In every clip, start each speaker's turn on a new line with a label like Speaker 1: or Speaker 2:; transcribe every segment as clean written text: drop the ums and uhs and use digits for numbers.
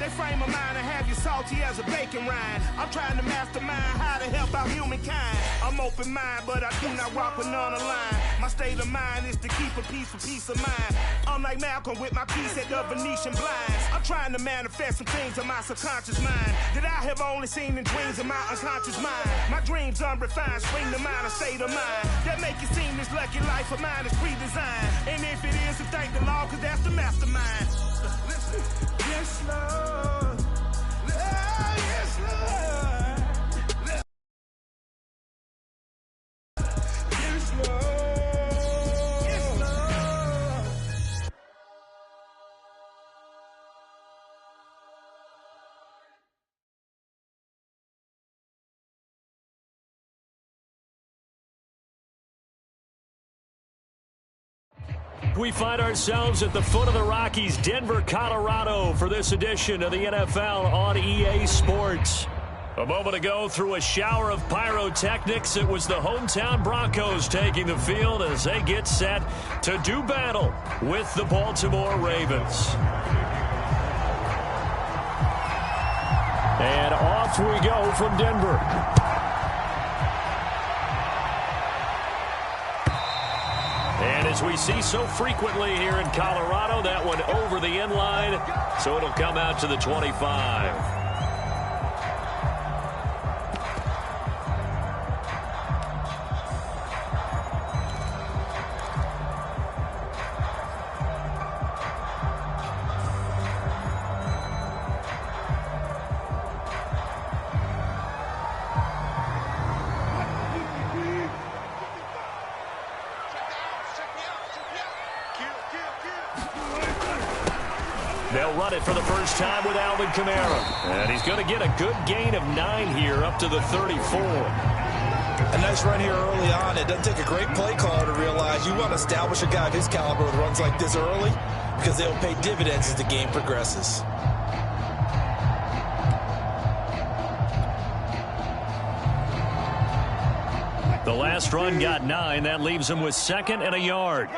Speaker 1: They frame of mind and have you salty as a bacon rind. I'm trying to mastermind how to help out humankind. I'm open mind, but I do not walk with none aligned. My state of mind is to keep a peace of mind. I'm like Malcolm with my piece at the Venetian blinds. I'm trying to manifest some things in my subconscious mind that I have only seen in dreams in my unconscious mind. My dreams unrefined, spring to mind, a state of mind that make it seem this lucky life of mine is pre-designed. And if it is, then thank the Lord, cause that's the mastermind. Yes, Lord. Yes, Lord. Yes, Lord. Yes, Lord.
Speaker 2: We find ourselves at the foot of the Rockies, Denver, Colorado, for this edition of the NFL on EA Sports. A moment ago, through a shower of pyrotechnics, it was the hometown Broncos taking the field as they get set to do battle with the Baltimore Ravens. And off we go from Denver. And as we see so frequently here in Colorado, that one over the end line, so it'll come out to the 25. They'll run it for the first time with Alvin Kamara. And he's going to get a good gain of 9 here up to the 34.
Speaker 3: A nice run here early on. It doesn't take a great play caller to realize you want to establish a guy of his caliber with runs like this early because they'll pay dividends as the game progresses.
Speaker 2: The last run got 9. That leaves him with 2nd and a yard.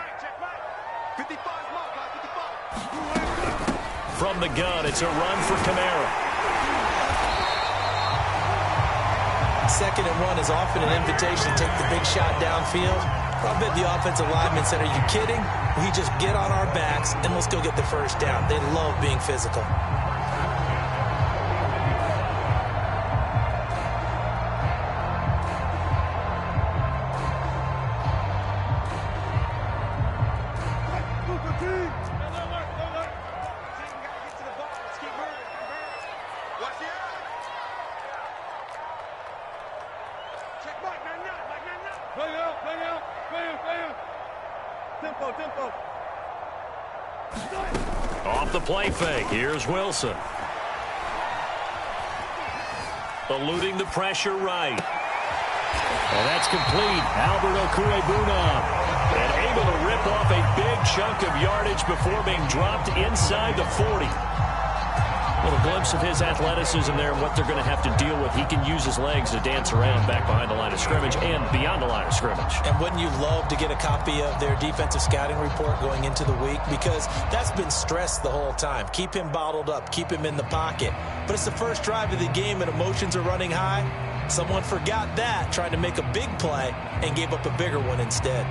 Speaker 2: From the gun, it's a run for Kamara.
Speaker 3: 2nd and 1 is often an invitation to take the big shot downfield. I bet the offensive lineman said, are you kidding? We just get on our backs and let's go get the first down. They love being physical.
Speaker 2: Off the play fake, here's Wilson. Eluding the pressure right. And that's complete. Albert Okwuegbunam. And able to rip off a big chunk of yardage before being dropped inside the 40. A little glimpse of his athleticism there and what they're going to have to deal with. He can use his legs to dance around back behind the line of scrimmage and beyond the line of scrimmage.
Speaker 3: And wouldn't you love to get a copy of their defensive scouting report going into the week? Because that's been stressed the whole time. Keep him bottled up. Keep him in the pocket. But it's the first drive of the game and emotions are running high. Someone forgot that, trying to make a big play and gave up a bigger one instead.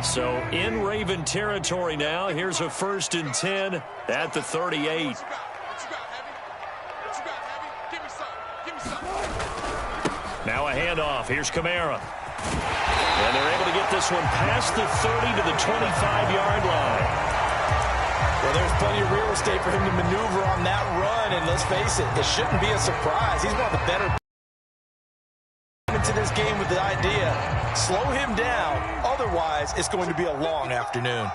Speaker 2: So in Raven territory now. Here's a 1st and 10 at the 38. Now a handoff. Here's Kamara. And they're able to get this one past the 30 to the 25-yard line.
Speaker 3: Well, there's plenty of real estate for him to maneuver on that run. And let's face it, it shouldn't be a surprise. He's one of the better into this game with the idea, slow him down. Otherwise, it's going to be a long afternoon.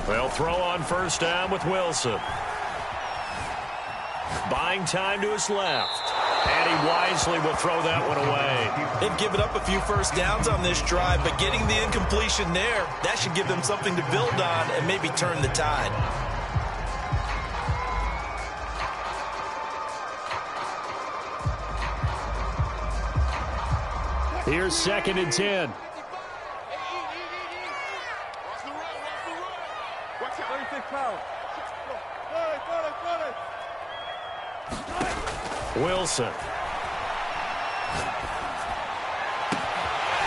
Speaker 2: They'll throw on 1st down with Wilson. Buying time to his left. And he wisely will throw that one away.
Speaker 3: They've given up a few first downs on this drive, but getting the incompletion there, that should give them something to build on and maybe turn the tide.
Speaker 2: Here's 2nd and 10. Wilson.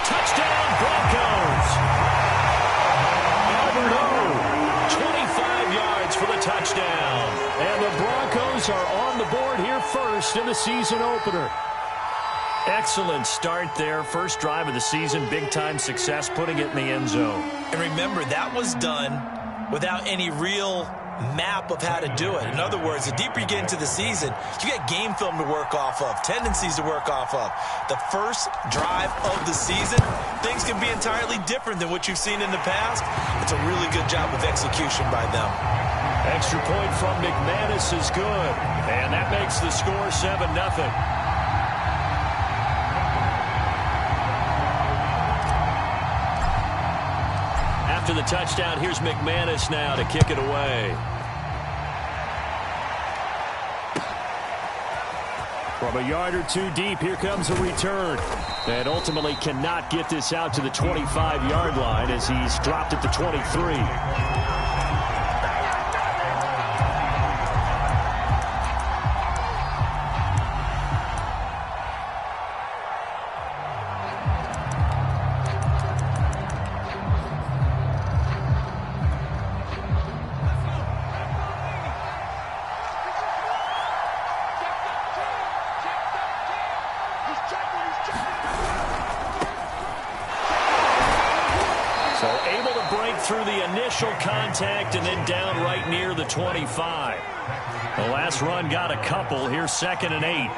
Speaker 2: Touchdown, Broncos. Albert O, 25 yards for the touchdown. And the Broncos are on the board here first in the season opener. Excellent start there. First drive of the season, big-time success, putting it in the end zone.
Speaker 3: And remember, that was done without any real map of how to do it. In other words, the deeper you get into the season, you got game film to work off of, tendencies to work off of. The first drive of the season, things can be entirely different than what you've seen in the past. It's a really good job of execution by them.
Speaker 2: Extra point from McManus is good, and that makes the score 7-0. After the touchdown, here's McManus now to kick it away. From a yard or two deep, here comes a return. And ultimately cannot get this out to the 25-yard line as he's dropped at the 23. Through the initial contact and then down right near the 25. The last run got a couple. Here's 2nd and 8.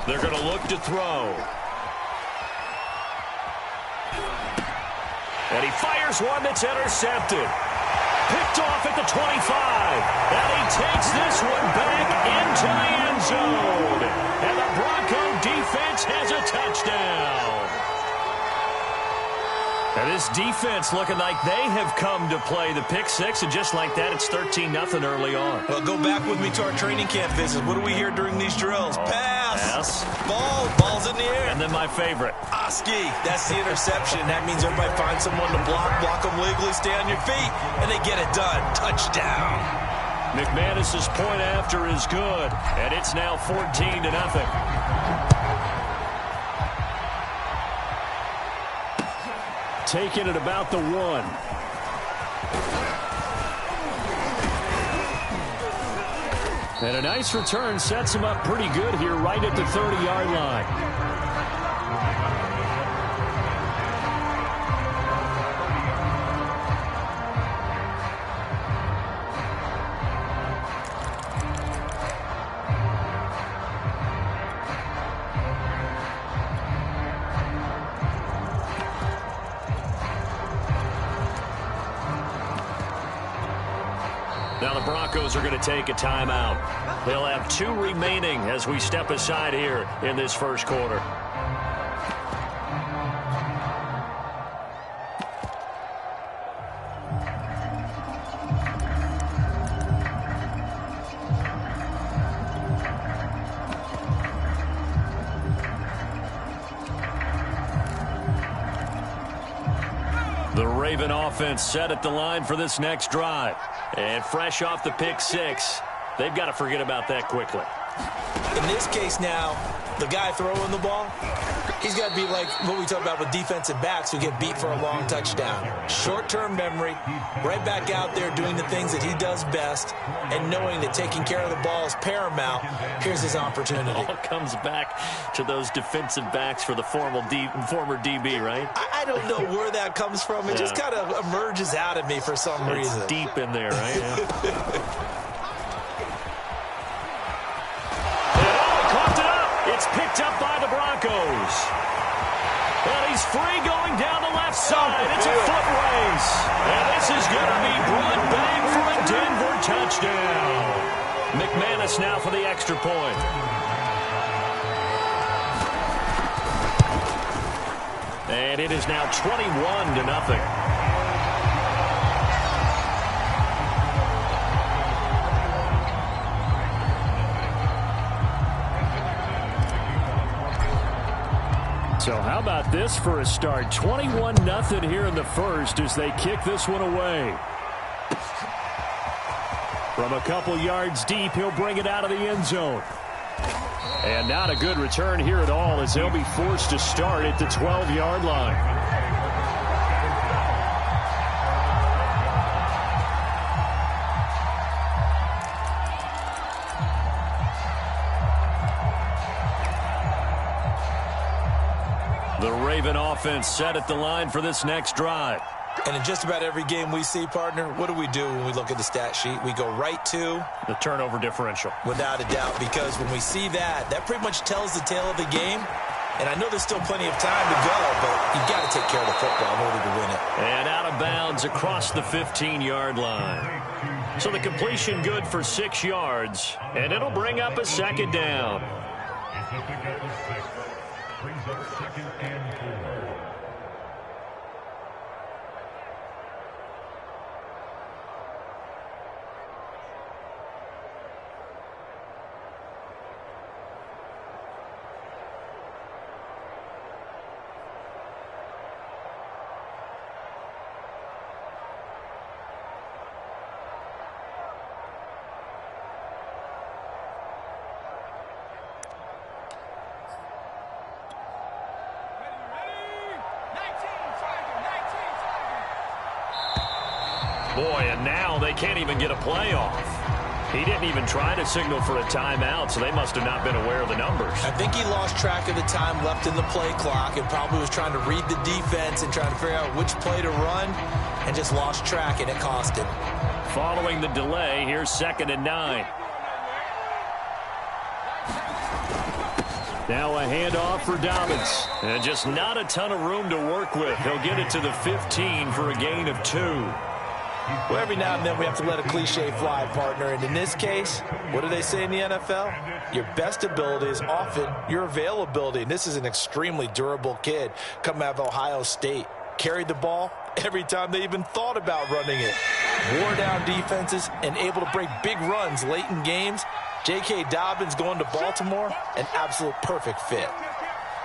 Speaker 2: They're going to look to throw. And he fires one that's intercepted. Picked off at the 25. And he takes this one back into the end zone. And the Bronco defense has a touchdown. And this defense looking like they have come to play the pick six, and just like that, it's 13-0 early on.
Speaker 3: Well, go back with me to our training camp visit. What do we hear during these drills? Pass. Ball's in the air.
Speaker 2: And then my favorite.
Speaker 3: Oski, that's the interception. That means everybody finds someone to block them legally, stay on your feet, and they get it done. Touchdown.
Speaker 2: McManus's point after is good, and it's now 14-0. Taking it about the 1. And a nice return sets him up pretty good here right at the 30-yard line. Now the Broncos are going to take a timeout. They'll have 2 remaining as we step aside here in this first quarter. The Raven offense set at the line for this next drive. And fresh off the pick 6, they've got to forget about that quickly.
Speaker 3: In this case now, the guy throwing the ball, he's got to be like what we talk about with defensive backs who get beat for a long touchdown. Short-term memory, right back out there doing the things that he does best, and knowing that taking care of the ball is paramount. Here's his opportunity.
Speaker 2: It all comes back to those defensive backs for the former DB, right?
Speaker 3: I don't know where that comes from. It just kind of emerges out of me for some reason.
Speaker 2: It's deep in there, right? Yeah. Picked up by the Broncos. And he's free going down the left side. It's a foot race. And this is going to be brought back for a Denver touchdown. McManus now for the extra point. And it is now 21-0. So how about this for a start? 21-0 here in the first as they kick this one away. From a couple yards deep, he'll bring it out of the end zone. And not a good return here at all as they'll be forced to start at the 12-yard line. The Raven offense set at the line for this next drive.
Speaker 3: And in just about every game we see, partner, what do we do when we look at the stat sheet? We go right to
Speaker 2: the turnover differential.
Speaker 3: Without a doubt, because when we see that, that pretty much tells the tale of the game. And I know there's still plenty of time to go, but you've got to take care of the football in order to win it.
Speaker 2: And out of bounds across the 15-yard line. So the completion good for 6 yards, and it'll bring up a second down. Second and 4. Boy, and now they can't even get a play off. He didn't even try to signal for a timeout, so they must have not been aware of the numbers.
Speaker 3: I think he lost track of the time left in the play clock and probably was trying to read the defense and trying to figure out which play to run and just lost track, and it cost him.
Speaker 2: Following the delay, here's 2nd and 9. Now a handoff for Dobbins. And just not a ton of room to work with. He'll get it to the 15 for a gain of 2.
Speaker 3: Well, every now and then we have to let a cliche fly, partner. And in this case, what do they say in the NFL? Your best ability is often your availability. And this is an extremely durable kid coming out of Ohio State. Carried the ball every time they even thought about running it. Wore down defenses and able to break big runs late in games. J.K. Dobbins going to Baltimore, an absolute perfect fit.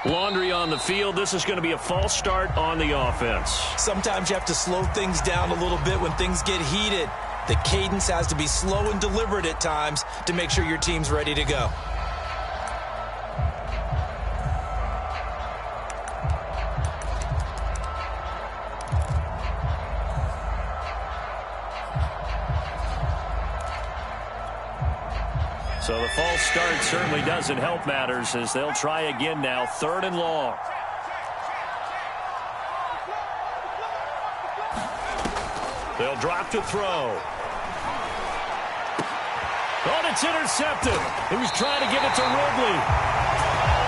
Speaker 2: Laundry on the field. This is going to be a false start on the offense.
Speaker 3: Sometimes you have to slow things down a little bit when things get heated. The cadence has to be slow and deliberate at times to make sure your team's ready to go.
Speaker 2: So the false start certainly doesn't help matters as they'll try again now, 3rd and long. They'll drop to throw. Oh, and it's intercepted. He was trying to get it to Ridley.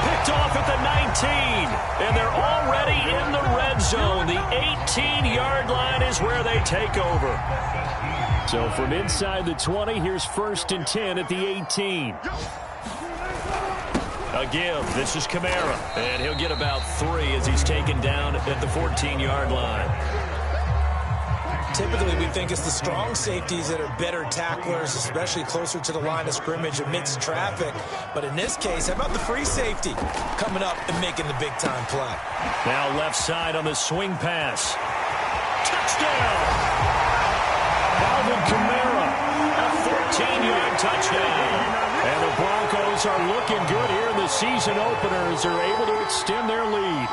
Speaker 2: Picked off at the 19. And they're already in the red zone. The 18-yard line is where they take over. So from inside the 20, here's 1st and 10 at the 18. A give. This is Kamara. And he'll get about 3 as he's taken down at the 14-yard line.
Speaker 3: Typically, we think it's the strong safeties that are better tacklers, especially closer to the line of scrimmage amidst traffic. But in this case, how about the free safety coming up and making the big-time play?
Speaker 2: Now left side on the swing pass. Touchdown! Alvin Kamara, a 14-yard touchdown. And the Broncos are looking good here in the season opener as they're able to extend their lead.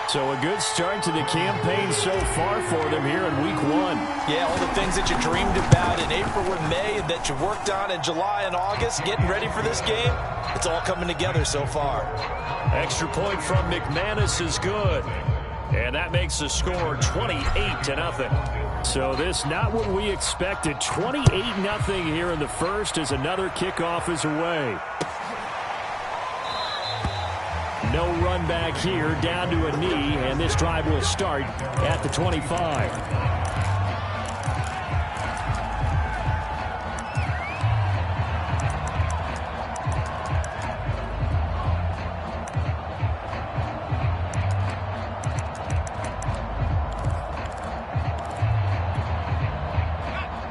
Speaker 2: So a good start to the campaign so far for them here in week 1.
Speaker 3: Yeah, all the things that you dreamed about in April and May and that you worked on in July and August, getting ready for this game, it's all coming together so far.
Speaker 2: Extra point from McManus is good. And that makes the score 28-0. So this not what we expected. 28-0 here in the first as another kickoff is away. No run back here, down to a knee, and this drive will start at the 25.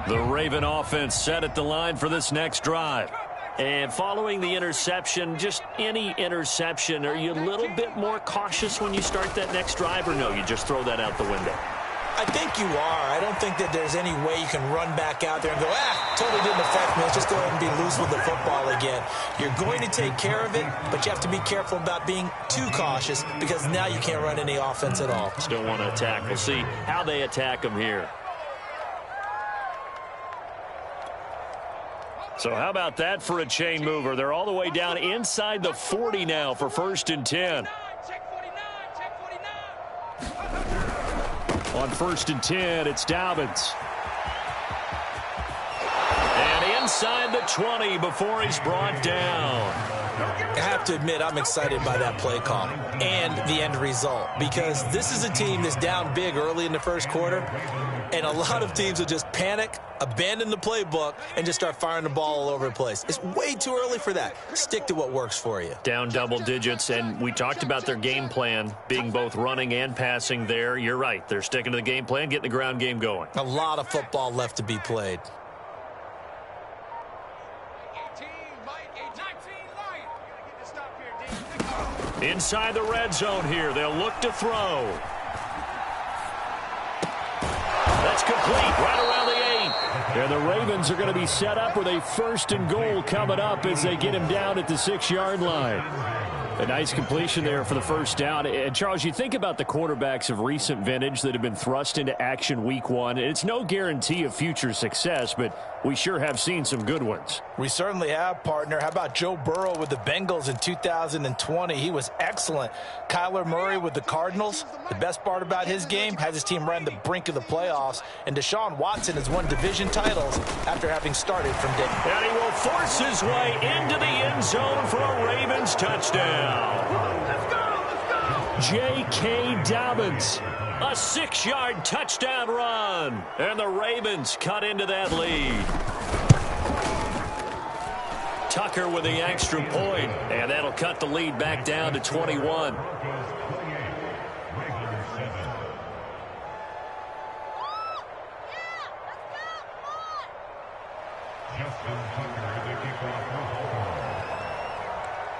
Speaker 2: The Raven offense set at the line for this next drive. And following the interception, just any interception, are you a little bit more cautious when you start that next drive, or no, you just throw that out the window?
Speaker 3: I think you are. I don't think that there's any way you can run back out there and go, totally didn't affect me. Let's just go ahead and be loose with the football again. You're going to take care of it, but you have to be careful about being too cautious because now you can't run any offense at all.
Speaker 2: Still want to attack. We'll see how they attack them here. So how about that for a chain mover? They're all the way down inside the 40 now for 1st and 10. On 1st and 10, it's Dobbins. And inside the 20 before he's brought down.
Speaker 3: I have to admit, I'm excited by that play call and the end result because this is a team that's down big early in the first quarter, and a lot of teams will just panic, abandon the playbook, and just start firing the ball all over the place. It's way too early for that. Stick to what works for you.
Speaker 2: Down double digits, and we talked about their game plan being both running and passing there. You're right. They're sticking to the game plan, getting the ground game going.
Speaker 3: A lot of football left to be played.
Speaker 2: Inside the red zone here. They'll look to throw. That's complete right around the 8. And the Ravens are going to be set up with a 1st and goal coming up as they get him down at the 6-yard line. A nice completion there for the first down. And, Charles, you think about the quarterbacks of recent vintage that have been thrust into action week 1. It's no guarantee of future success, but we sure have seen some good ones.
Speaker 4: We certainly have, partner. How about Joe Burrow with the Bengals in 2020? He was excellent. Kyler Murray with the Cardinals. The best part about his game, has his team right on the brink of the playoffs. And Deshaun Watson has won division titles after having started from day.
Speaker 2: And he will force his way into the end zone for a Ravens touchdown. J.K. Dobbins, a 6-yard touchdown run. And the Ravens cut into that lead. Tucker with the extra point, and that'll cut the lead back down to 21.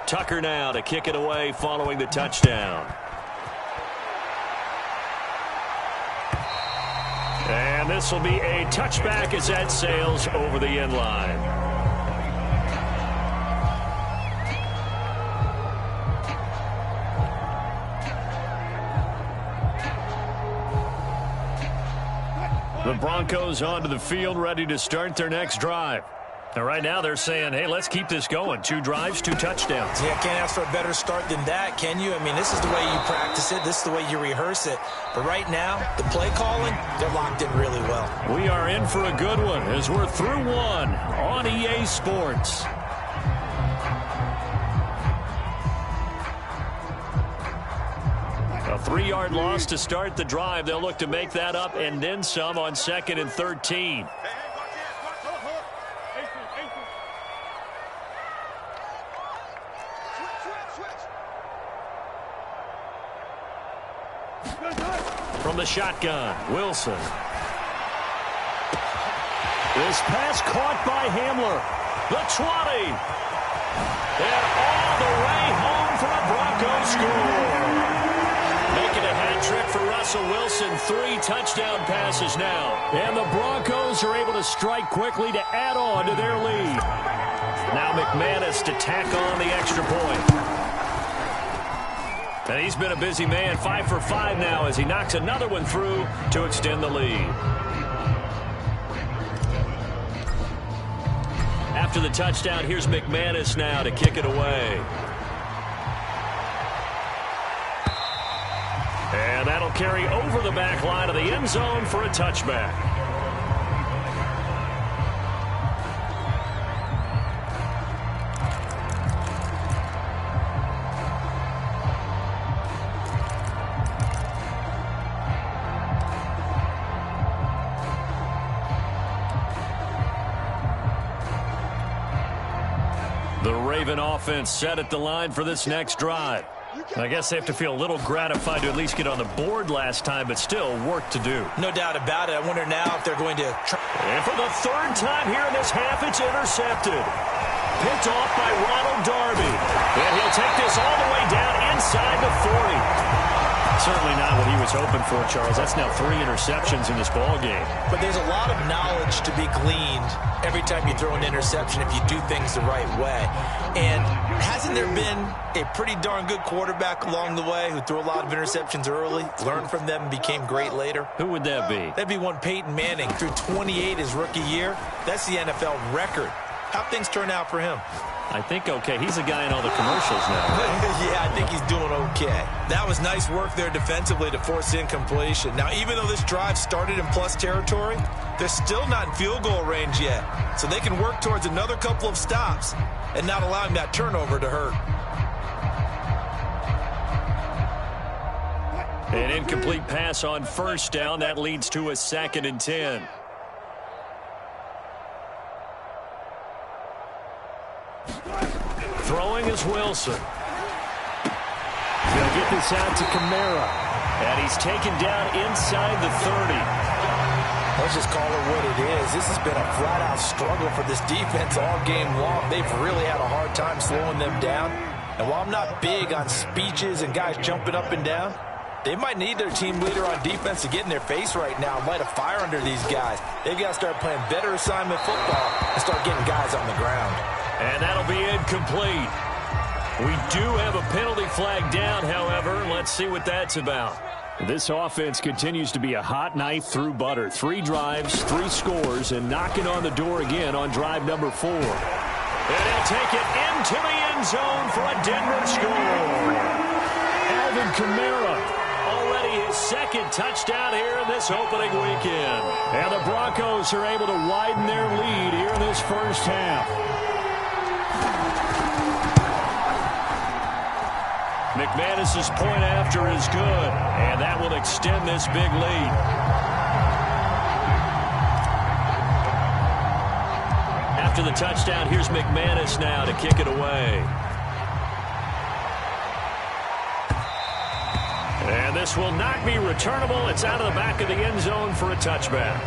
Speaker 2: Tucker now to kick it away following the touchdown. And this will be a touchback as that sails over the end line. The Broncos onto the field, ready to start their next drive. Now, right now, they're saying, hey, let's keep this going. 2 drives, 2 touchdowns.
Speaker 3: Yeah, can't ask for a better start than that, can you? I mean, this is the way you practice it. This is the way you rehearse it. But right now, the play calling, they're locked in really well.
Speaker 2: We are in for a good one as we're through 1 on EA Sports. A 3-yard loss to start the drive. They'll look to make that up and then some on 2nd and 13. From the shotgun, Wilson. This pass caught by Hamler. The 20. And all the way home for a Broncos score. Making a hat trick for Russell Wilson. 3 touchdown passes now. And the Broncos are able to strike quickly to add on to their lead. Now McManus to tack on the extra point. And he's been a busy man, 5 for 5 now as he knocks another one through to extend the lead. After the touchdown, here's McManus now to kick it away. And that'll carry over the back line of the end zone for a touchback. The Raven offense set at the line for this next drive. I guess they have to feel a little gratified to at least get on the board last time, but still work to do.
Speaker 3: No doubt about it. I wonder now if they're going to try.
Speaker 2: And for the third time here in this half, it's intercepted. Picked off by Ronald Darby. And he'll take this all the way down inside the 40. Certainly not what he was hoping for, Charles. That's now 3 interceptions in this ball game.
Speaker 3: But there's a lot of knowledge to be gleaned every time you throw an interception if you do things the right way. And hasn't there been a pretty darn good quarterback along the way who threw a lot of interceptions early, learned from them, and became great later?
Speaker 2: Who would that be?
Speaker 3: That'd be one Peyton Manning. Threw 28 his rookie year. That's the NFL record. How'd things turn out for him?
Speaker 2: I think okay. He's a guy in all the commercials now.
Speaker 3: Yeah, I think he's doing okay. That was nice work there defensively to force incompletion. Now, even though this drive started in plus territory, they're still not in field goal range yet. So they can work towards another couple of stops and not allowing that turnover to hurt.
Speaker 2: An incomplete pass on first down. That leads to a 2nd and 10. Throwing is Wilson. He'll get this out to Kamara. And he's taken down inside the 30.
Speaker 3: Let's just call it what it is. This has been a flat-out struggle for this defense all game long. They've really had a hard time slowing them down. And while I'm not big on speeches and guys jumping up and down, they might need their team leader on defense to get in their face right now and light a fire under these guys. They've got to start playing better assignment football and start getting guys on the ground.
Speaker 2: And that'll be incomplete. We do have a penalty flag down, however. Let's see what that's about. This offense continues to be a hot knife through butter. 3 drives, 3 scores, and knocking on the door again on drive number 4. And he'll take it into the end zone for a Denver score. Alvin Kamara, already his 2nd touchdown here in this opening weekend. And the Broncos are able to widen their lead here in this first half. McManus's point after is good, and that will extend this big lead. After the touchdown, here's McManus now to kick it away. And this will not be returnable. It's out of the back of the end zone for a touchback.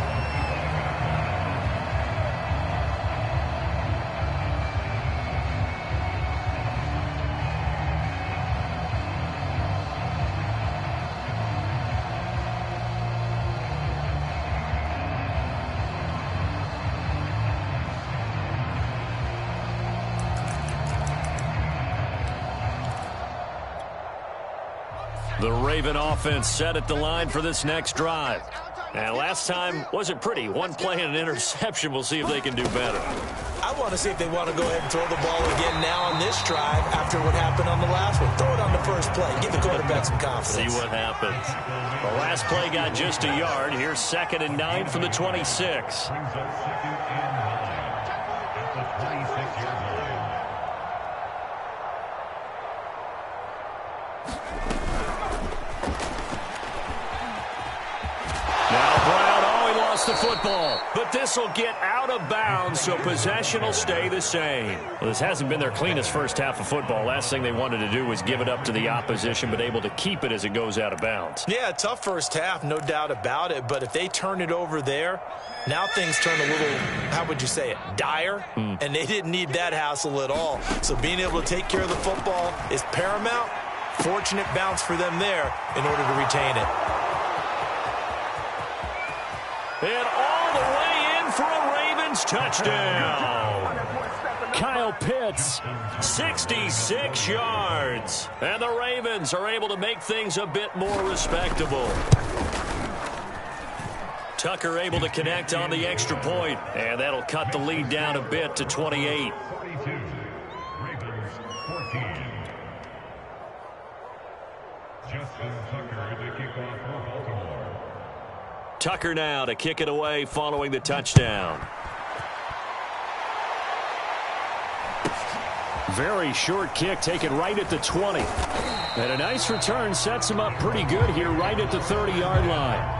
Speaker 2: The Raven offense set at the line for this next drive. And last time wasn't pretty. One play and an interception. We'll see if they can do better.
Speaker 3: I want to see if they want to go ahead and throw the ball again now on this drive after what happened on the last one. Throw it on the first play. Give the quarterback some confidence.
Speaker 2: See what happens. The last play got just a yard. Here's 2nd and 9 from the 26. The football, but this will get out of bounds, so possession will stay the same. Well, this hasn't been their cleanest first half of football. Last thing they wanted to do was give it up to the opposition, but able to keep it as it goes out of bounds.
Speaker 3: Yeah, tough first half, no doubt about it, but if they turn it over there, now things turn a little, how would you say it, dire, and they didn't need that hassle at all. So being able to take care of the football is paramount. Fortunate bounce for them there in order to retain it.
Speaker 2: And all the way in for a Ravens touchdown. Kyle Pitts, 66 yards. And the Ravens are able to make things a bit more respectable. Tucker able to connect on the extra point, and that'll cut the lead down a bit to 28. Tucker now to kick it away following the touchdown. Very short kick taken right at the 20. And a nice return sets him up pretty good here right at the 30-yard line.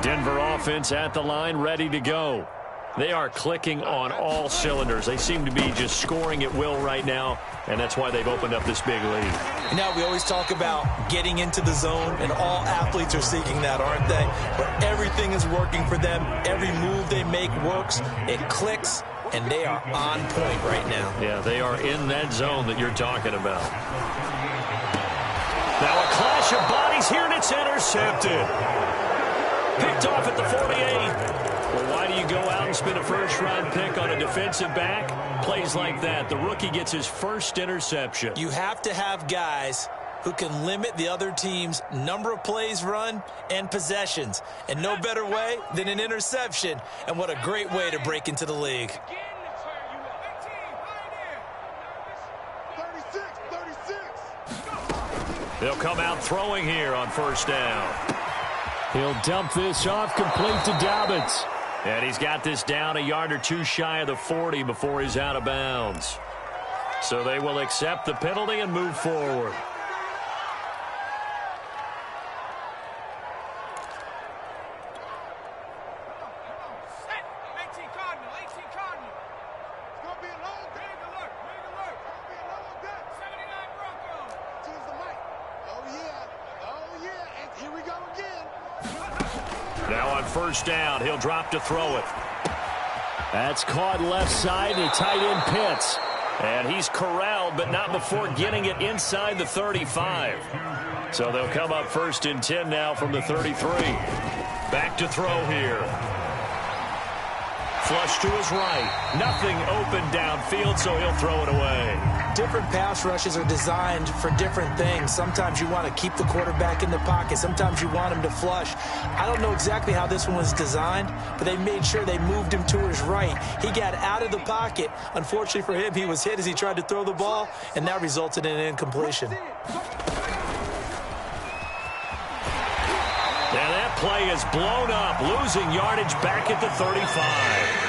Speaker 2: Denver offense at the line, ready to go. They are clicking on all cylinders. They seem to be just scoring at will right now, and that's why they've opened up this big lead.
Speaker 3: Now, we always talk about getting into the zone, and all athletes are seeking that, aren't they? Where everything is working for them. Every move they make works. It clicks, and they are on point right now.
Speaker 2: Yeah, they are in that zone that you're talking about. Now a clash of bodies here, and it's intercepted. Picked off at the 48. Well, why do you go out and spend a first-round pick on a defensive back? Plays like that. The rookie gets his first interception.
Speaker 3: You have to have guys who can limit the other team's number of plays run and possessions. And no better way than an interception. And what a great way to break into the league.
Speaker 2: They'll come out throwing here on first down.
Speaker 5: He'll dump this off, complete to Dobbins.
Speaker 2: And he's got this down a yard or two shy of the 40 before he's out of bounds. So they will accept the penalty and move forward. Now on first down, he'll drop to throw it.
Speaker 5: That's caught left side to tight end Pitts.
Speaker 2: And he's corralled, but not before getting it inside the 35. So they'll come up first and 10 now from the 33. Back to throw here. Flush to his right. Nothing open downfield, so he'll throw it away.
Speaker 3: Different pass rushes are designed for different things. Sometimes you want to keep the quarterback in the pocket. Sometimes you want him to flush. I don't know exactly how this one was designed, but they made sure they moved him to his right. He got out of the pocket. Unfortunately for him, he was hit as he tried to throw the ball, and that resulted in an incompletion.
Speaker 2: Now that play is blown up, losing yardage back at the 35.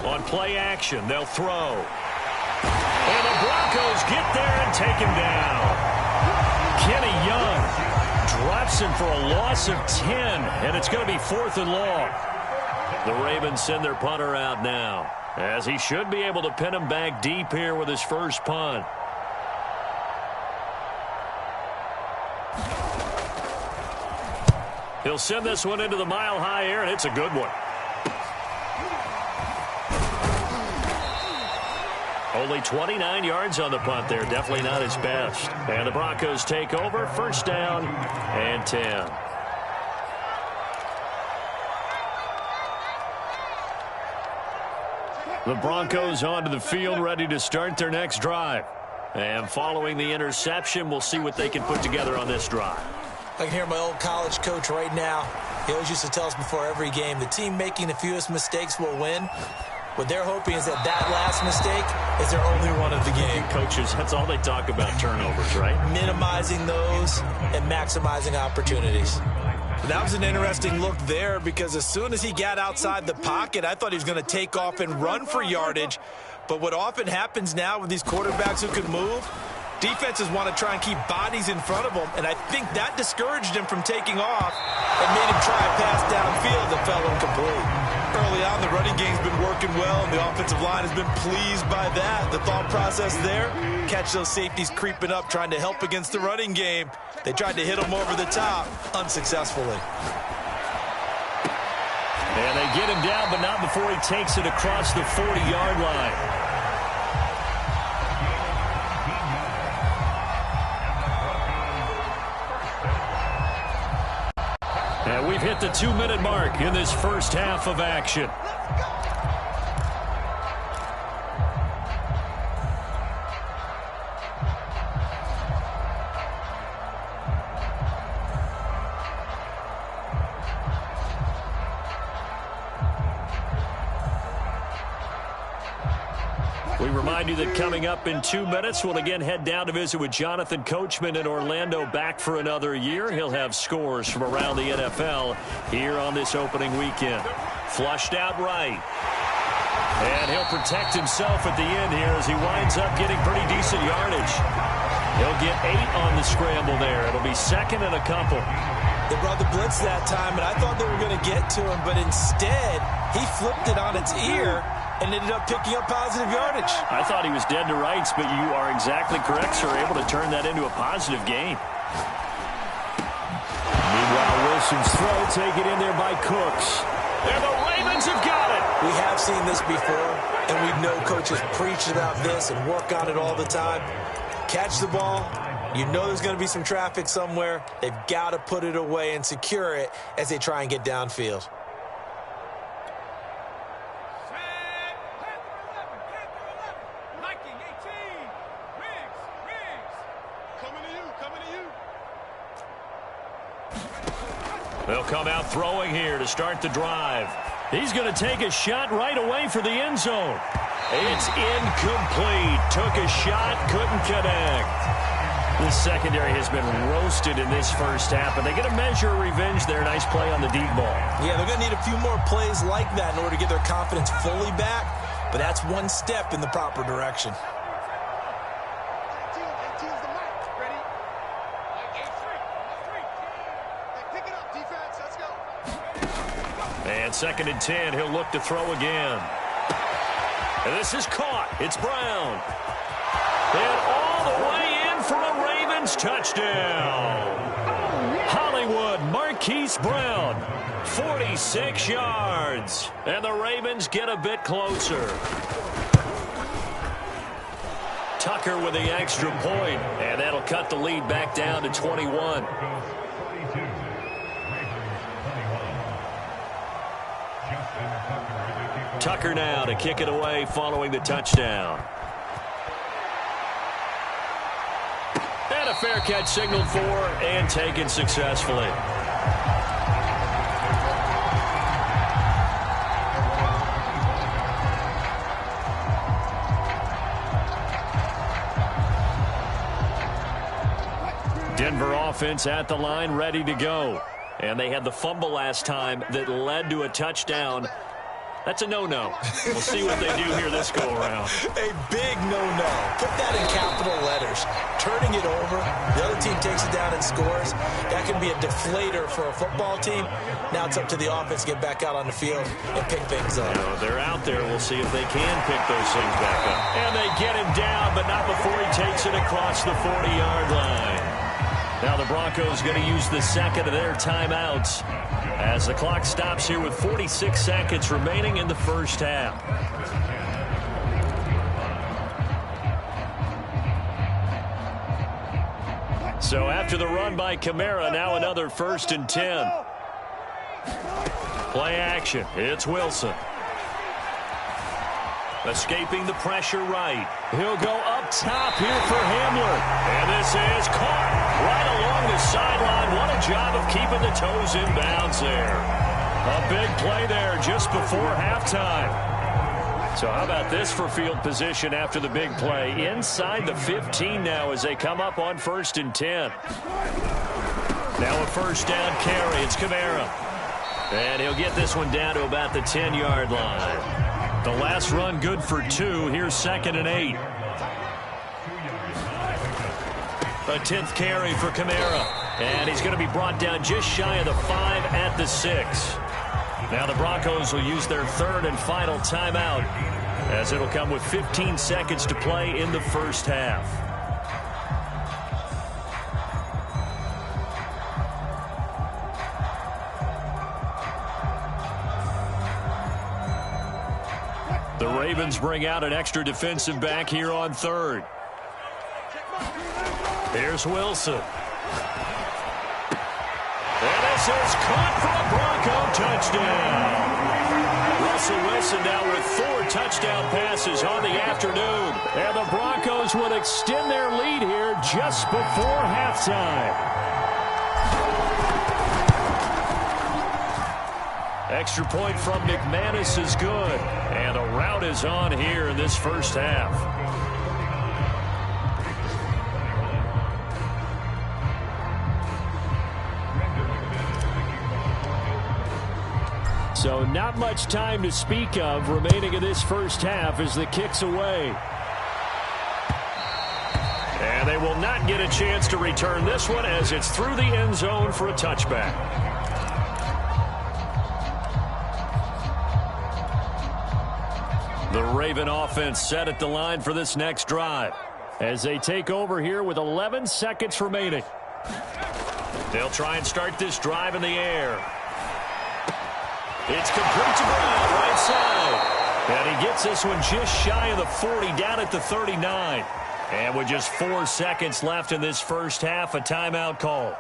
Speaker 2: On play action, they'll throw. And the Broncos get there and take him down. Kenny Young drops him for a loss of 10, and it's going to be 4th and long. The Ravens send their punter out now, as he should be able to pin him back deep here with his first punt. He'll send this one into the mile-high air, and it's a good one. Only 29 yards on the punt there. Definitely not his best. And the Broncos take over. First down and 10. The Broncos onto the field, ready to start their next drive. And following the interception, we'll see what they can put together on this drive.
Speaker 3: I can hear my old college coach right now. He always used to tell us before every game, the team making the fewest mistakes will win. What they're hoping is that last mistake is their only one of the game.
Speaker 2: Coaches, that's all they talk about, turnovers, right?
Speaker 3: Minimizing those and maximizing opportunities. That was an interesting look there because as soon as he got outside the pocket, I thought he was going to take off and run for yardage. But what often happens now with these quarterbacks who can move, defenses want to try and keep bodies in front of them, and I think that discouraged him from taking off and made him try a pass downfield that fell incomplete. Early on, the running game's been working well, and the offensive line has been pleased by that. The thought process there, catch those safeties creeping up, trying to help against the running game. They tried to hit him over the top, unsuccessfully.
Speaker 2: And they get him down, but not before he takes it across the 40-yard line. And we've hit the 2-minute mark in this first half of action. We remind you that coming up in 2 minutes, we'll again head down to visit with Jonathan Coachman in Orlando, back for another year. He'll have scores from around the NFL here on this opening weekend. Flushed out right. And he'll protect himself at the end here as he winds up getting pretty decent yardage. He'll get 8 on the scramble there. It'll be second and a couple.
Speaker 3: They brought the blitz that time, and I thought they were going to get to him, but instead he flipped it on its ear and ended up picking up positive yardage.
Speaker 2: I thought he was dead to rights, but you are exactly correct, sir. Able to turn that into a positive gain.
Speaker 5: Meanwhile, Wilson's throw taken in there by Cooks.
Speaker 2: And the Ravens have got it.
Speaker 3: We have seen this before, and we know coaches preach about this and work on it all the time. Catch the ball. You know there's going to be some traffic somewhere. They've got to put it away and secure it as they try and get downfield.
Speaker 2: They'll come out throwing here to start the drive. He's going to take a shot right away for the end zone. It's incomplete. Took a shot, couldn't connect. The secondary has been roasted in this first half, but they get a measure of revenge there. Nice play on the deep ball.
Speaker 3: Yeah, they're going to need a few more plays like that in order to get their confidence fully back, but that's one step in the proper direction.
Speaker 2: And second and 10, he'll look to throw again. And this is caught. It's Brown. And all the way in for a Ravens touchdown. Hollywood Marquise Brown, 46 yards. And the Ravens get a bit closer. Tucker with the extra point, and that'll cut the lead back down to 21. Tucker now to kick it away following the touchdown. And a fair catch signaled for and taken successfully. Denver offense at the line, ready to go. And they had the fumble last time that led to a touchdown. That's a no-no. We'll see what they do here this go-around.
Speaker 3: A big no-no. Put that in capital letters. Turning it over, the other team takes it down and scores. That can be a deflator for a football team. Now it's up to the offense to get back out on the field and pick things up.
Speaker 2: You know, they're out there. We'll see if they can pick those things back up. And they get him down, but not before he takes it across the 40-yard line. Now the Broncos going to use the second of their timeouts as the clock stops here with 46 seconds remaining in the first half. So after the run by Kamara, now another 1st and 10. Play action. It's Wilson. Escaping the pressure right. He'll go up top here for Hamler. And this is caught right along the sideline. What a job of keeping the toes in bounds there. A big play there just before halftime. So how about this for field position after the big play? Inside the 15 now as they come up on 1st and 10. Now a first down carry. It's Kamara. And he'll get this one down to about the 10-yard line. The last run good for 2. Here's 2nd and 8. A 10th carry for Kamara. And he's going to be brought down just shy of the 5 at the 6. Now the Broncos will use their 3rd and final timeout as it'll come with 15 seconds to play in the first half. The Ravens bring out an extra defensive back here on 3rd. Here's Wilson. And this is caught for a Bronco touchdown. Russell Wilson now with 4 touchdown passes on the afternoon. And the Broncos would extend their lead here just before halftime. Extra point from McManus is good. And a rout is on here in this first half.
Speaker 5: So not much time to speak of remaining in this first half as the kick's away.
Speaker 2: And they will not get a chance to return this one as it's through the end zone for a touchback. The Raven offense set at the line for this next drive
Speaker 5: as they take over here with 11 seconds remaining.
Speaker 2: They'll try and start this drive in the air. It's complete to Brown, right side. And he gets this one just shy of the 40, down at the 39. And with just 4 seconds left in this first half, a timeout call.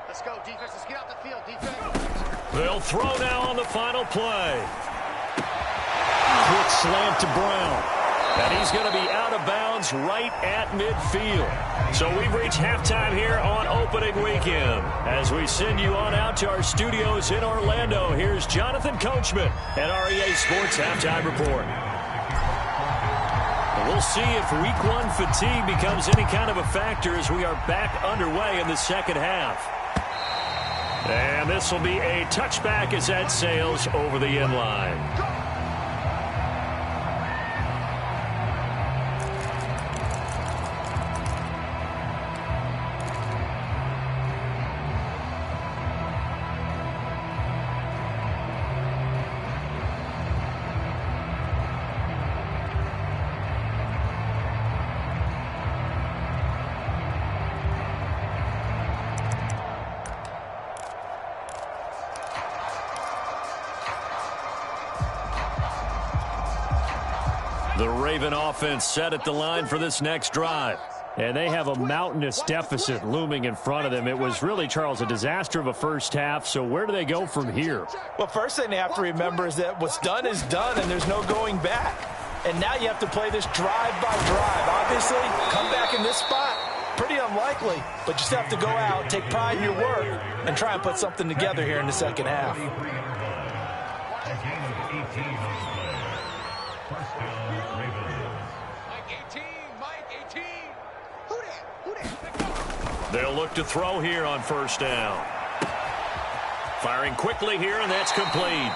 Speaker 6: Let's go, defense. Let's get out the field, defense.
Speaker 2: They'll throw now on the final play.
Speaker 5: Quick slant to Brown.
Speaker 2: And he's going to be out of bounds right at midfield. So we've reached halftime here on opening weekend. As we send you on out to our studios in Orlando, here's Jonathan Coachman at REA Sports Halftime Report. We'll see if Week 1 fatigue becomes any kind of a factor as we are back underway in the second half. And this will be a touchback as that sails over the end line. The Raven offense set at the line for this next drive.
Speaker 5: And they have a mountainous deficit looming in front of them. It was really, Charles, a disaster of a first half. So where do they go from here?
Speaker 4: Well, first thing they have to remember is that what's done is done, and there's no going back. And now you have to play this drive by drive. Obviously, come back in this spot, pretty unlikely. But you just have to go out, take pride in your work, and try and put something together here in the second half.
Speaker 2: They'll look to throw here on first down. Firing quickly here, and that's complete.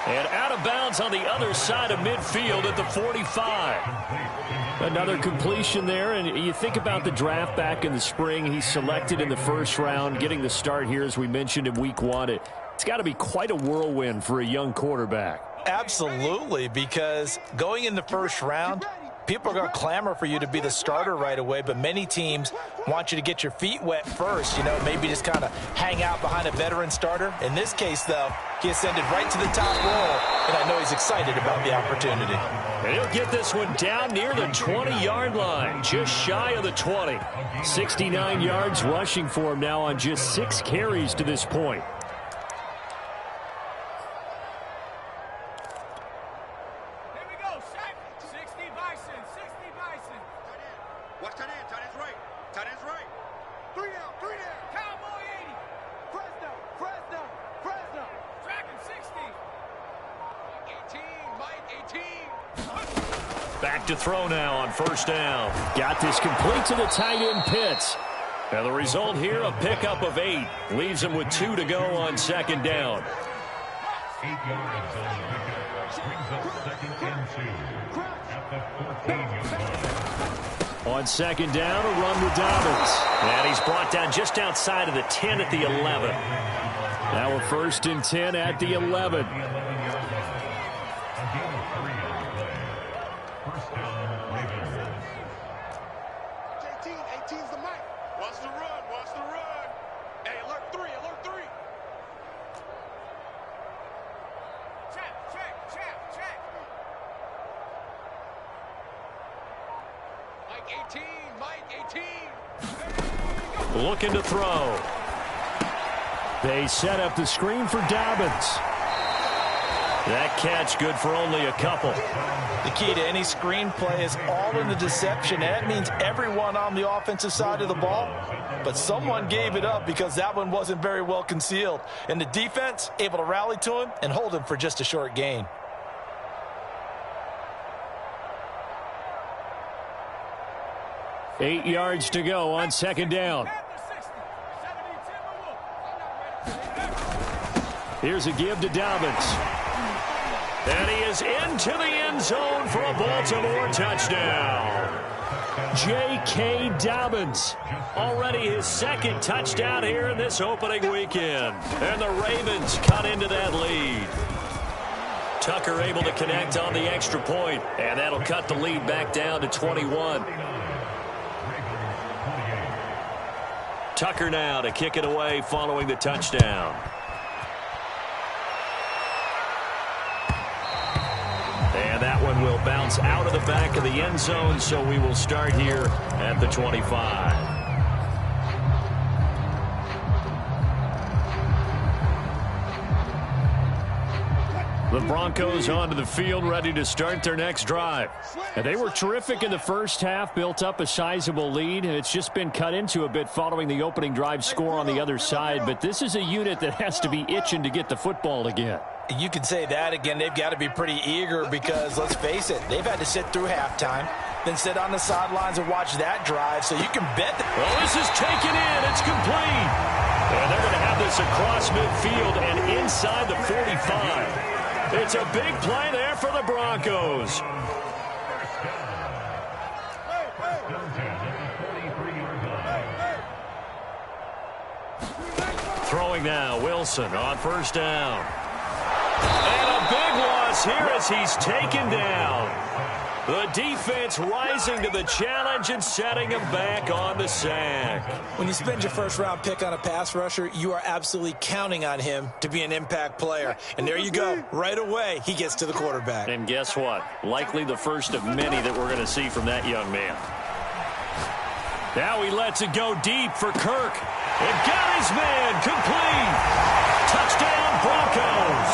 Speaker 2: And out of bounds on the other side of midfield at the 45.
Speaker 5: Another completion there, and you think about the draft back in the spring. He's selected in the first round, getting the start here, as we mentioned in Week 1. It's got to be quite a whirlwind for a young quarterback.
Speaker 4: Absolutely, because going in the first round, people are going to clamor for you to be the starter right away, but many teams want you to get your feet wet first, maybe just kind of hang out behind a veteran starter. In this case, though, he ascended right to the top role, and I know he's excited about the opportunity.
Speaker 2: And he'll get this one down near the 20-yard line, just shy of the 20.
Speaker 5: 69 yards rushing for him now on just 6 carries to this point.
Speaker 2: Back to throw now on first down.
Speaker 5: Got this complete to the tight end Pitts.
Speaker 2: And the result here, a pickup of 8. Leaves him with 2 to go on second down.
Speaker 7: 8 yards on the pickup. Brings up second and 2 at the 14-yard line.
Speaker 5: On second down, a run with Dobbins.
Speaker 2: And he's brought down just outside of the 10 at the 11.
Speaker 5: Now a 1st and 10 at the 11. Looking to throw. They set up the screen for Dobbins. That catch good for only a couple.
Speaker 4: The key to any screenplay is all in the deception. That means everyone on the offensive side of the ball, but someone gave it up because that one wasn't very well concealed. And the defense able to rally to him and hold him for just a short gain.
Speaker 5: Eight yards to go on second down. Here's a give to Dobbins. And he is into the end zone for a Baltimore touchdown. J.K. Dobbins, already his second touchdown here in this opening weekend. And the Ravens cut into that lead. Tucker able to connect on the extra point, and that'll cut the lead back down to 21. Tucker now to kick it away following the touchdown. And that one will bounce out of the back of the end zone, so we will start here at the 25. The Broncos onto the field, ready to start their next drive. And they were terrific in the first half, built up a sizable lead, and it's just been cut into a bit following the opening drive score on the other side. But this is a unit that has to be itching to get the football again.
Speaker 4: You could say that again. They've got to be pretty eager because, let's face it, they've had to sit through halftime, then sit on the sidelines and watch that drive. So you can bet that.
Speaker 5: Well, this is taken in. It's complete. And they're going to have this across midfield and inside the 45. It's a big play there for the Broncos. Throwing now, Wilson on first down. And a big loss here as he's taken down. The defense rising to the challenge and setting him back on the sack.
Speaker 3: When you spend your first-round pick on a pass rusher, you are absolutely counting on him to be an impact player. And there you go. Right away, he gets to the quarterback.
Speaker 5: And guess what? Likely the first of many that we're going to see from that young man. Now he lets it go deep for Kirk. And got his man complete. Touchdown, Broncos.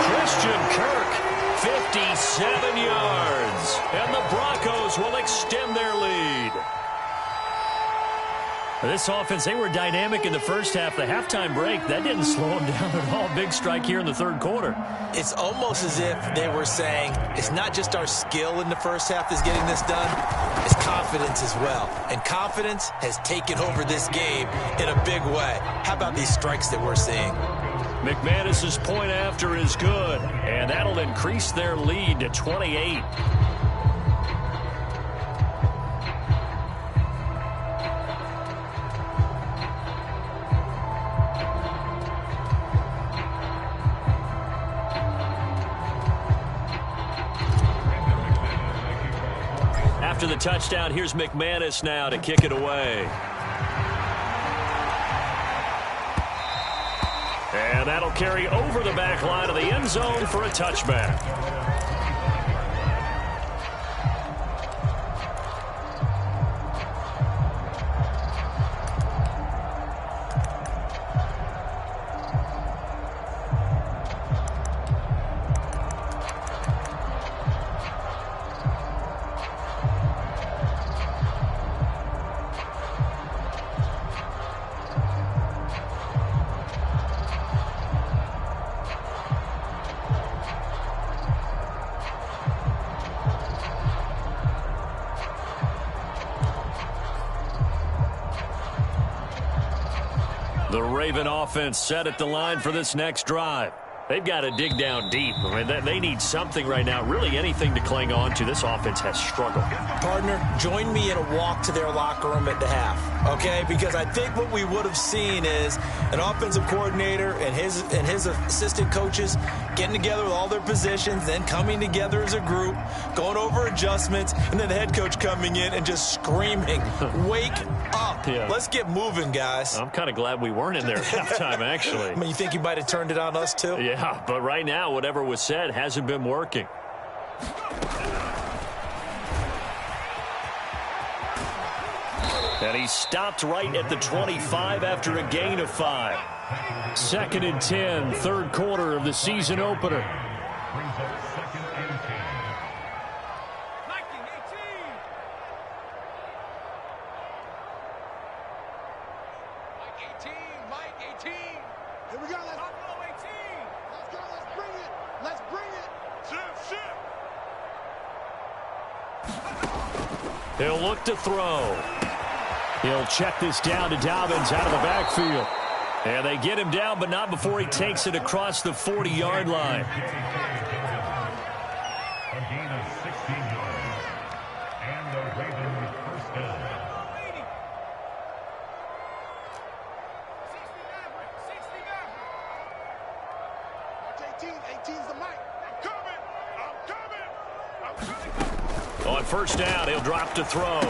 Speaker 5: Christian Kirk, 57 yards. And the Broncos will extend their lead. This offense, they were dynamic in the first half. The halftime break, that didn't slow them down at all. Big strike here in the third quarter.
Speaker 3: It's almost as if they were saying, it's not just our skill in the first half that's getting this done, it's confidence as well. And confidence has taken over this game in a big way. How about these strikes that we're seeing?
Speaker 5: McManus's point after is good, and that'll increase their lead to 28. After the touchdown, here's McManus now to kick it away. And that'll carry over the back line of the end zone for a touchback. The Raven offense set at the line for this next drive. They've got to dig down deep. I mean, they need something right now, really anything to cling on to. This offense has struggled.
Speaker 3: Partner, join me in a walk to their locker room at the half, okay? Because I think what we would have seen is an offensive coordinator and his assistant coaches getting together with all their positions, then coming together as a group, going over adjustments, and then the head coach coming in and just screaming, wake up.
Speaker 5: Yeah.
Speaker 3: Let's get moving, guys.
Speaker 5: I'm kind of glad we weren't in there at halftime, actually.
Speaker 3: I mean, you think he might have turned it on us, too?
Speaker 5: Yeah, but right now, whatever was said hasn't been working.
Speaker 2: And he stopped right at the 25 after a gain of 5.
Speaker 5: 2nd and 10, third quarter of the season opener.
Speaker 7: Brings up 2nd and 10.
Speaker 1: Here we go, let's go 18. Let's go, let's bring it. Let's bring it.
Speaker 5: He'll look to throw. He'll check this down to Dobbins out of the backfield. And they get him down, but not before he takes it across the 40-yard line.
Speaker 7: A gain of 16 yards. And the Ravens first down.
Speaker 2: On first down, he'll drop to throw.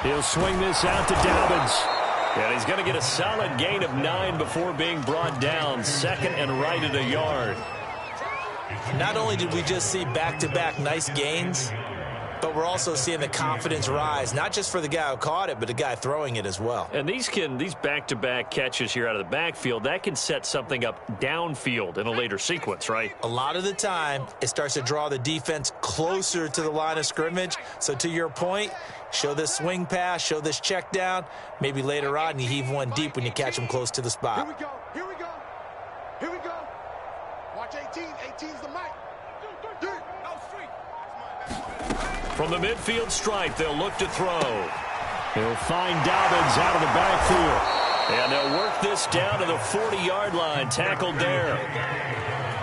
Speaker 5: He'll swing this out to Dobbins.
Speaker 2: And he's going to get a solid gain of 9 before being brought down. 2nd and right at a yard.
Speaker 3: Not only did we just see back-to-back nice gains, but we're also seeing the confidence rise, not just for the guy who caught it, but the guy throwing it as well.
Speaker 2: And these back-to-back catches here out of the backfield, that can set something up downfield in a later sequence, right?
Speaker 3: A lot of the time, it starts to draw the defense closer to the line of scrimmage. So to your point, show this swing pass, show this check down. Maybe later on you heave one deep when you catch them close to the spot.
Speaker 1: Here we go, here we go, here we go. Watch 18, 18's the mic.
Speaker 2: From the midfield stripe, they'll look to throw.
Speaker 5: He'll find Dobbins out of the backfield.
Speaker 2: And they'll work this down to the 40-yard line, tackled there.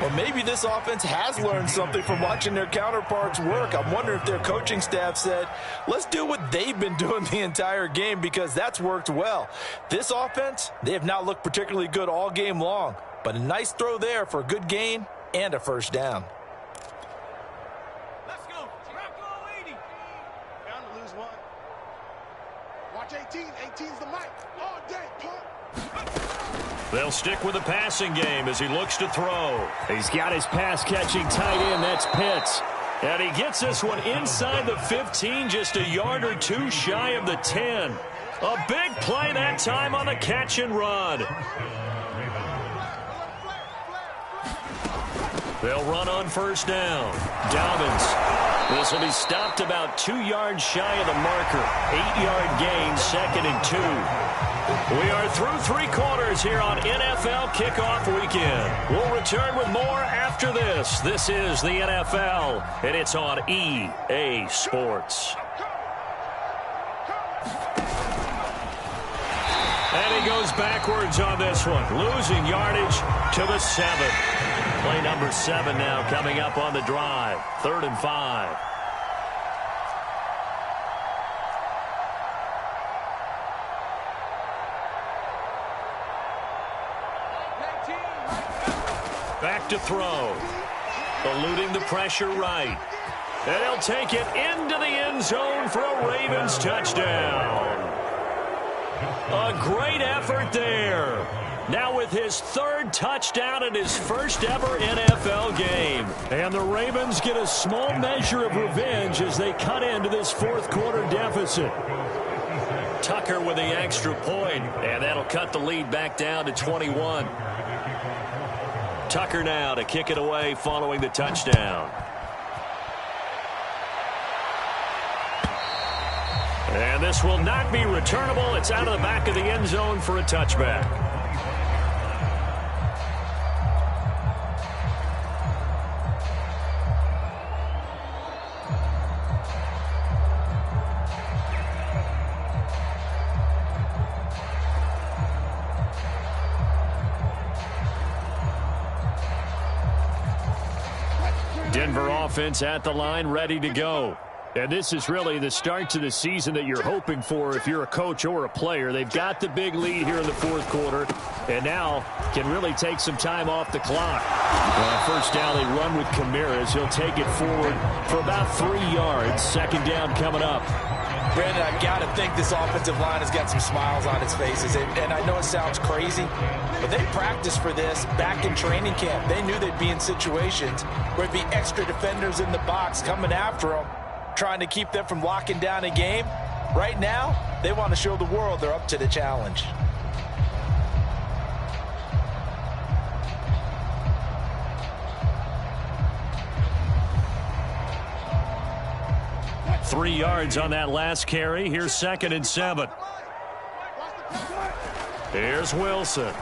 Speaker 4: Well, maybe this offense has learned something from watching their counterparts work. I'm wondering if their coaching staff said, let's do what they've been doing the entire game, because that's worked well. This offense, they have not looked particularly good all game long, but a nice throw there for a good gain and a first down.
Speaker 1: Let's go. Go 80. Bound to lose one. Watch 18. 18's the mic. All day, pump.
Speaker 2: They'll stick with the passing game as he looks to throw.
Speaker 5: He's got his pass-catching tight end. That's Pitts.
Speaker 2: And he gets this one inside the 15, just a yard or two shy of the 10. A big play that time on the catch and run. They'll run on first down. Dobbins. This will be stopped about 2 yards shy of the marker. 8-yard gain, 2nd and 2. We are through 3 quarters here on NFL Kickoff Weekend. We'll return with more after this. This is the NFL, and it's on EA Sports. And he goes backwards on this one, losing yardage to the 7. Play number 7 now coming up on the drive. 3rd and 5. Back to throw. Eluding the pressure right. And he'll take it into the end zone for a Ravens touchdown. A great effort there. Now with his 3rd touchdown in his first ever NFL game.
Speaker 5: And the Ravens get a small measure of revenge as they cut into this 4th quarter deficit.
Speaker 2: Tucker with the extra point, and that'll cut the lead back down to 21. Tucker now to kick it away following the touchdown. And this will not be returnable. It's out of the back of the end zone for a touchback. Denver offense at the line, ready to go.
Speaker 5: And this is really the start to the season that you're hoping for if you're a coach or a player. They've got the big lead here in the 4th quarter, and now can really take some time off the clock. First down, they run with Kamiris. He'll take it forward for about 3 yards. 2nd down coming up.
Speaker 4: Brandon, I've got to think this offensive line has got some smiles on its faces. And I know it sounds crazy, but they practiced for this back in training camp. They knew they'd be in situations where there'd be extra defenders in the box coming after them, trying to keep them from locking down a game. Right now, they want to show the world they're up to the challenge.
Speaker 5: Three yards on that last carry. Here's 2nd and 7. Here's Wilson.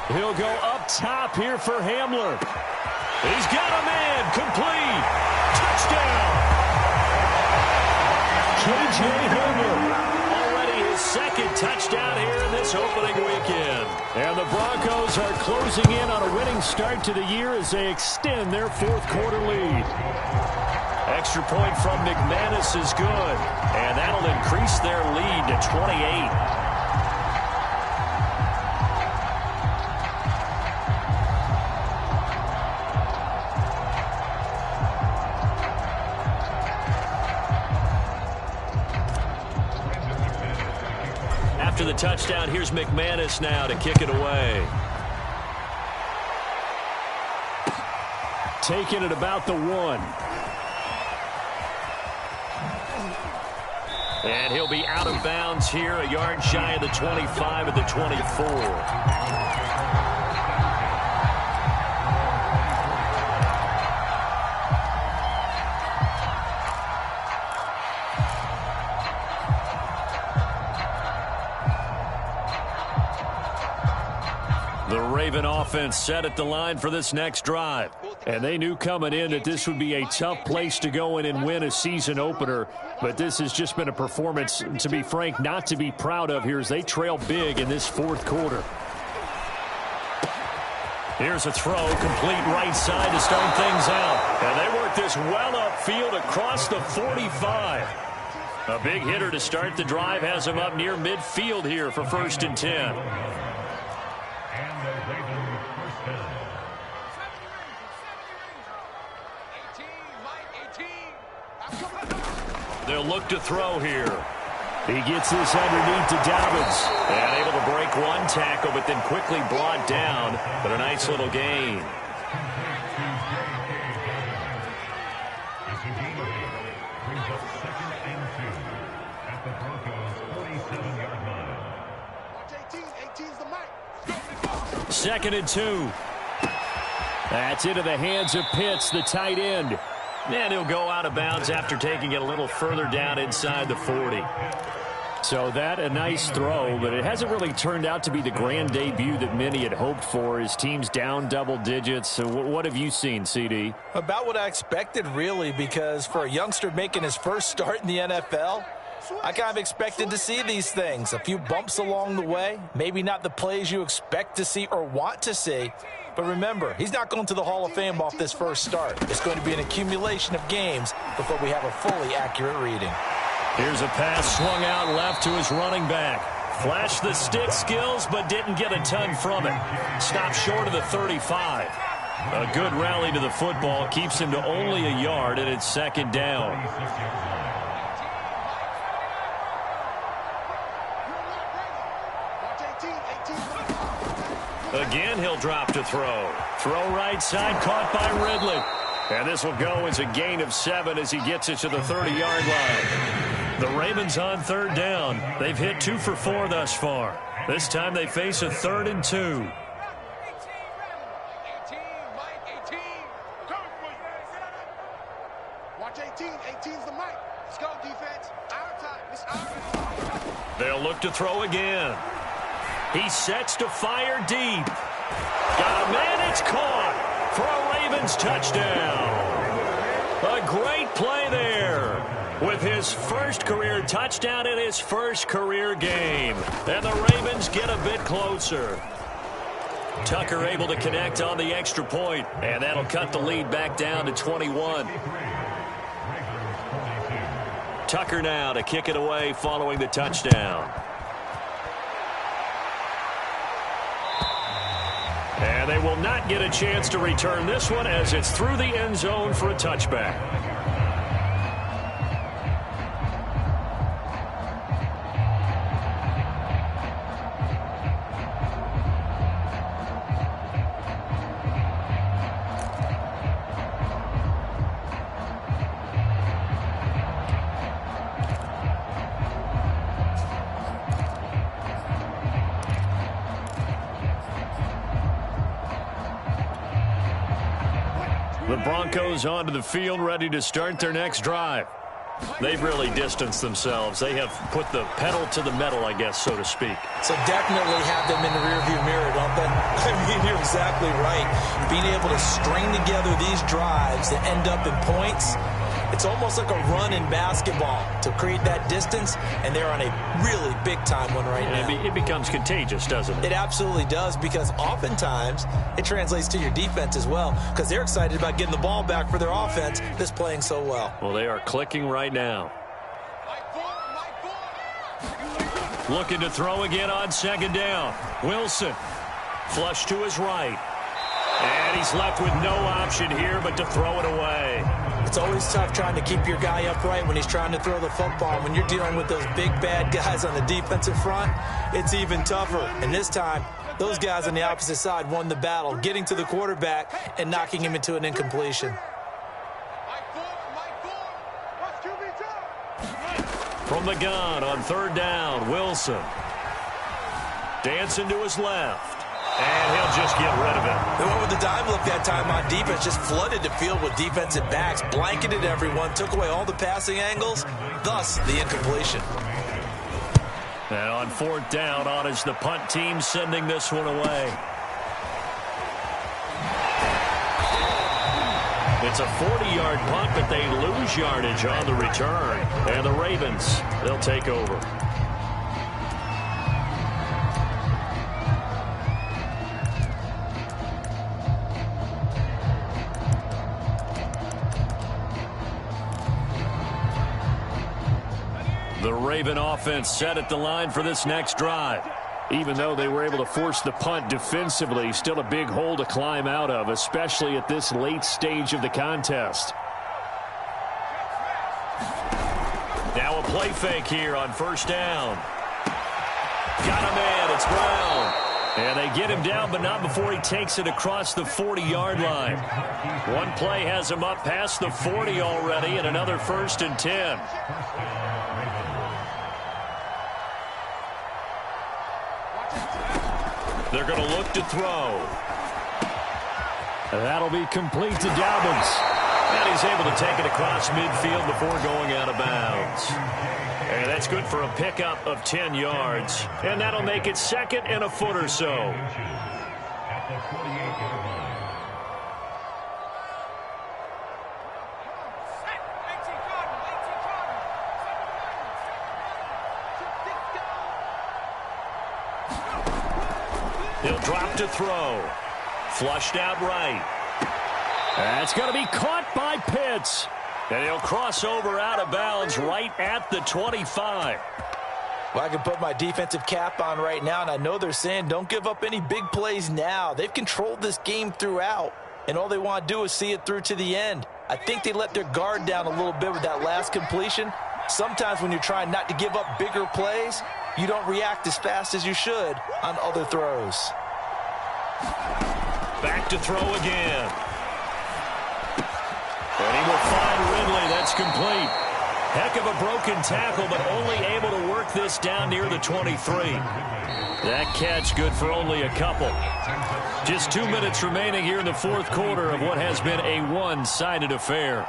Speaker 5: He'll go up top here for Hamler. He's got a man. Complete. Touchdown. K.J. Hamler. Already his 2nd touchdown here in this opening weekend. And the Broncos are closing in on a winning start to the year as they extend their 4th quarter lead. Extra point from McManus is good, and that'll increase their lead to 28. After the touchdown, here's McManus now to kick it away. Taking it about the 1. And he'll be out of bounds here, a yard shy of the 25 at the 24. The Raven offense set at the line for this next drive. And they knew coming in that this would be a tough place to go in and win a season opener. But this has just been a performance, to be frank, not to be proud of here as they trail big in this 4th quarter. Here's a throw, complete right side to start things out. And they work this well upfield across the 45. A big hitter to start the drive has him up near midfield here for 1st and 10. They'll look to throw here. He gets this underneath to Dobbins. And able to break one tackle, but then quickly brought down. But a nice little gain.
Speaker 7: Brings up 2nd and 2 at the Broncos' 47-yard line.
Speaker 6: Watch 18's the mic.
Speaker 5: 2nd and 2. That's into the hands of Pitts, the tight end. And he'll go out of bounds after taking it a little further down inside the 40. So that a nice throw, but it hasn't really turned out to be the grand debut that many had hoped for. His team's down double digits. So what have you seen, CD?
Speaker 4: About what I expected, really, because for a youngster making his first start in the NFL, I kind of expected to see these things. A few bumps along the way, maybe not the plays you expect to see or want to see. But remember, he's not going to the Hall of Fame off this first start. It's going to be an accumulation of games before we have a fully accurate reading.
Speaker 5: Here's a pass swung out left to his running back. Flashed the stick skills, but didn't get a ton from it. Stopped short of the 35. A good rally to the football keeps him to only a yard, and it's 2nd down. Again, he'll drop to throw. Throw right side, caught by Ridley. And this will go as a gain of 7 as he gets it to the 30-yard line. The Ravens on 3rd down. They've hit 2 for 4 thus far. This time they face a 3rd and 2.
Speaker 6: Watch 18's the mic. Let's go, defense. Our time. It's our time.
Speaker 5: They'll look to throw again. He sets to fire deep. Got a man, it's caught for a Ravens touchdown. A great play there with his first career touchdown in his first career game. And the Ravens get a bit closer. Tucker able to connect on the extra point, and that'll cut the lead back down to 21. Tucker now to kick it away following the touchdown. And they will not get a chance to return this one as it's through the end zone for a touchback. The Broncos onto the field, ready to start their next drive. They've really distanced themselves. They have put the pedal to the metal, I guess, so to speak.
Speaker 3: So definitely have them in the rearview mirror, don't they? I mean, you're exactly right. Being able to string together these drives that end up in points, it's almost like a run in basketball to create that distance, and they're on a really big-time one right now.
Speaker 5: It becomes contagious, doesn't it?
Speaker 3: It absolutely does, because oftentimes it translates to your defense as well, because they're excited about getting the ball back for their offense that's playing so well.
Speaker 5: Well, they are clicking right now. Looking to throw again on second down. Wilson, flush to his right. And he's left with no option here but to throw it away.
Speaker 3: It's always tough trying to keep your guy upright when he's trying to throw the football. When you're dealing with those big, bad guys on the defensive front, it's even tougher. And this time, those guys on the opposite side won the battle, getting to the quarterback and knocking him into an incompletion.
Speaker 5: From the gun on third down, Wilson. Dancing to his left. And he'll just get rid of it.
Speaker 3: They went with the dime look that time on defense, just flooded the field with defensive backs, blanketed everyone, took away all the passing angles, thus the incompletion.
Speaker 5: And on fourth down, on is the punt team sending this one away. It's a 40-yard punt, but they lose yardage on the return. And the Ravens, they'll take over. The Raven offense set at the line for this next drive. Even though they were able to force the punt defensively, still a big hole to climb out of, especially at this late stage of the contest. Now a play fake here on first down. Got him in. It's Brown. And they get him down, but not before he takes it across the 40-yard line. One play has him up past the 40 already, and another 1st and 10. They're going to look to throw. And that'll be complete to Dobbins. And he's able to take it across midfield before going out of bounds. And that's good for a pickup of 10 yards. And that'll make it 2nd and a foot or so.
Speaker 7: At the 48-yard line.
Speaker 5: He'll drop to throw. Flushed out right. That's going to be caught by Pitts. And he'll cross over out of bounds right at the 25.
Speaker 3: Well, I can put my defensive cap on right now, and I know they're saying don't give up any big plays now. They've controlled this game throughout, and all they want to do is see it through to the end. I think they let their guard down a little bit with that last completion. Sometimes when you're trying not to give up bigger plays, you don't react as fast as you should on other throws.
Speaker 5: Back to throw again. And he will find Ridley. That's complete. Heck of a broken tackle, but only able to work this down near the 23. That catch good for only a couple. Just 2 minutes remaining here in the fourth quarter of what has been a one-sided affair.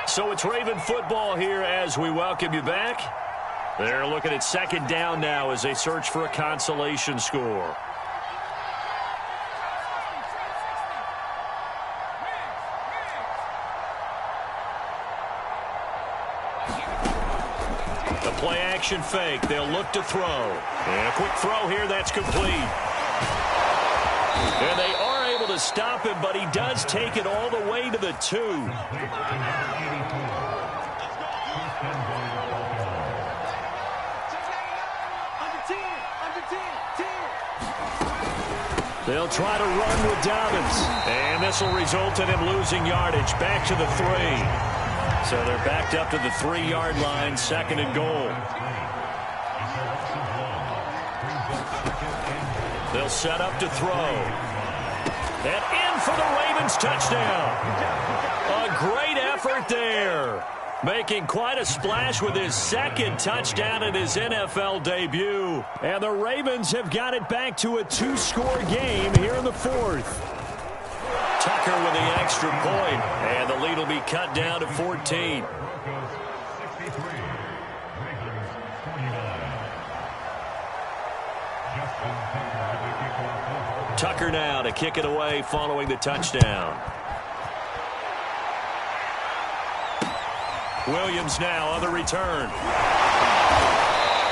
Speaker 5: So it's Raven football here as we welcome you back. They're looking at second down now as they search for a consolation score. The play action fake. They'll look to throw. And a quick throw here. That's complete. And they are able to stop him, but he does take it all the way to the 2. They'll try to run with Dobbins. And this will result in him losing yardage. Back to the 3. So they're backed up to the 3-yard line, 2nd and goal. They'll set up to throw. And in for the Ravens touchdown. A great effort there. Making quite a splash with his second touchdown in his NFL debut. And the Ravens have got it back to a 2-score game here in the fourth. Tucker with the extra point, and the lead will be cut down to 14. Tucker now to kick it away following the touchdown. Williams now on the return.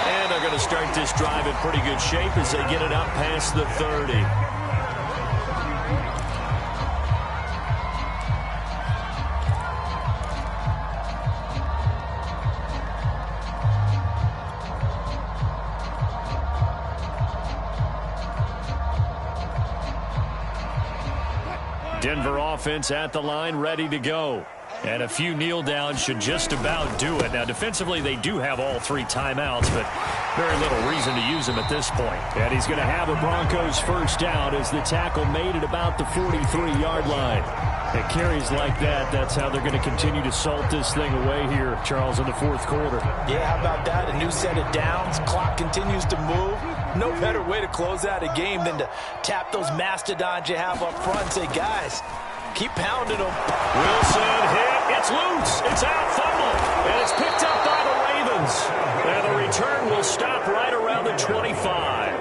Speaker 5: And they're going to start this drive in pretty good shape as they get it up past the 30. Denver offense at the line, ready to go. And a few kneel downs should just about do it. Now, defensively, they do have all 3 timeouts, but very little reason to use them at this point. And he's going to have a Broncos first down as the tackle made at about the 43-yard line. At carries like that, that's how they're going to continue to salt this thing away here, Charles, in the fourth quarter.
Speaker 4: Yeah, how about that? A new set of downs. Clock continues to move. No better way to close out a game than to tap those mastodons you have up front and say, guys, keep pounding them.
Speaker 5: Wilson hit. It's loose. It's out. Fumble. And it's picked up by the Ravens. And the return will stop right around the 25.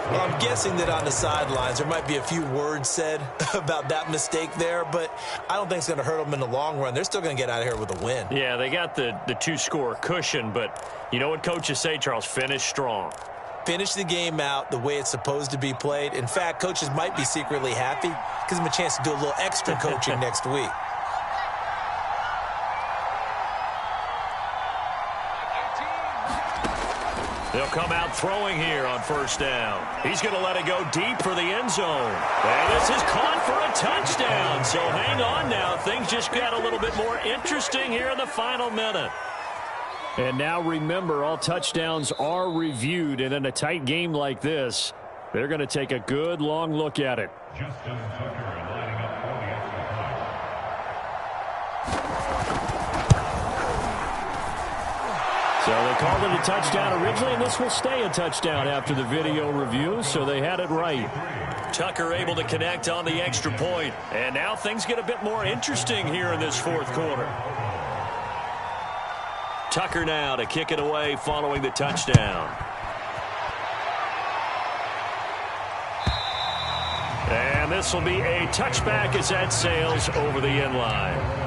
Speaker 3: Well, I'm guessing that on the sidelines there might be a few words said about that mistake there, but I don't think it's going to hurt them in the long run. They're still going to get out of here with a win.
Speaker 5: Yeah, they got the 2-score cushion, but you know what coaches say, Charles? Finish strong.
Speaker 3: Finish the game out the way it's supposed to be played. In fact, coaches might be secretly happy. Gives them a chance to do a little extra coaching next week.
Speaker 5: They'll come out throwing here on first down. He's going to let it go deep for the end zone. And this is caught for a touchdown. So hang on now. Things just got a little bit more interesting here in the final minute. And now remember, all touchdowns are reviewed. And in a tight game like this, they're going to take a good long look at it.
Speaker 7: Justin Tucker lining up for the extra point.
Speaker 5: So they called it a touchdown originally, and this will stay a touchdown after the video review, so they had it right. Tucker able to connect on the extra point, and now things get a bit more interesting here in this fourth quarter. Tucker now to kick it away following the touchdown. And this will be a touchback as that sails over the end line.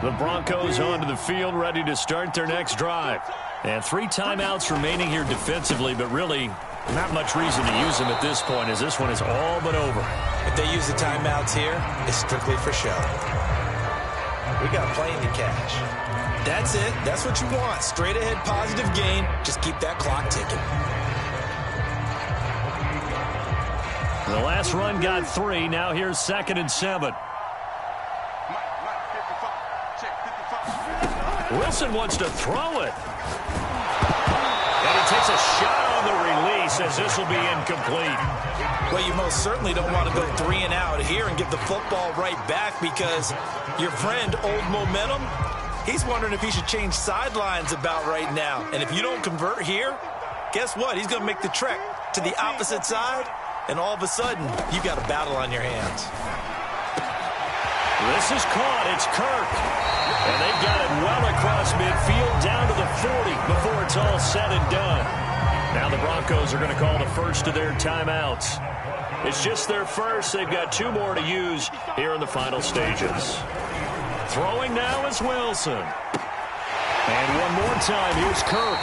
Speaker 5: The Broncos onto the field, ready to start their next drive. And 3 timeouts remaining here defensively, but really not much reason to use them at this point, as this one is all but over.
Speaker 3: If they use the timeouts here, it's strictly for show. We got plenty to cash. That's it. That's what you want. Straight ahead positive gain. Just keep that clock ticking.
Speaker 5: The last run got 3. Now here's 2nd and 7. Wilson wants to throw it. And he takes a shot on the release as this will be incomplete.
Speaker 3: Well, you most certainly don't want to go 3 and out here and give the football right back, because your friend, Old Momentum, he's wondering if he should change sidelines about right now. And if you don't convert here, guess what? He's going to make the trek to the opposite side, and all of a sudden, you've got a battle on your hands.
Speaker 5: This is caught. It's Kirk. And they've got it well across midfield down to the 40 before it's all said and done. Now the Broncos are going to call the first of their timeouts. It's just their first. They've got 2 more to use here in the final stages. Throwing now is Wilson. And one more time, here's Kirk.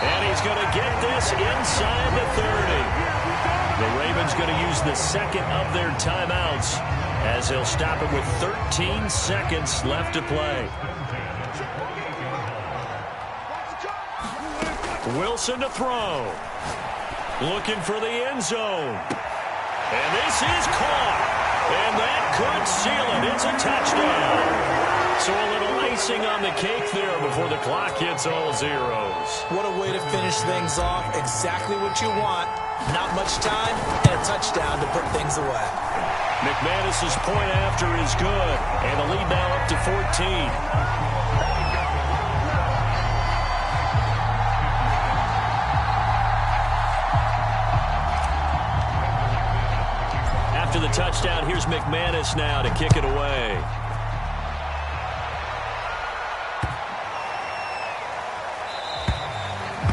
Speaker 5: And he's going to get this inside the 30. The Ravens going to use the second of their timeouts, as they'll stop it with 13 seconds left to play. Wilson to throw. Looking for the end zone. And this is caught. And that could seal it. It's a touchdown. So a little icing on the cake there before the clock hits all zeros.
Speaker 3: What a way to finish things off. Exactly what you want. Not much time and a touchdown to put things away.
Speaker 5: McManus's point after is good, and the lead now up to 14. After the touchdown, here's McManus now to kick it away.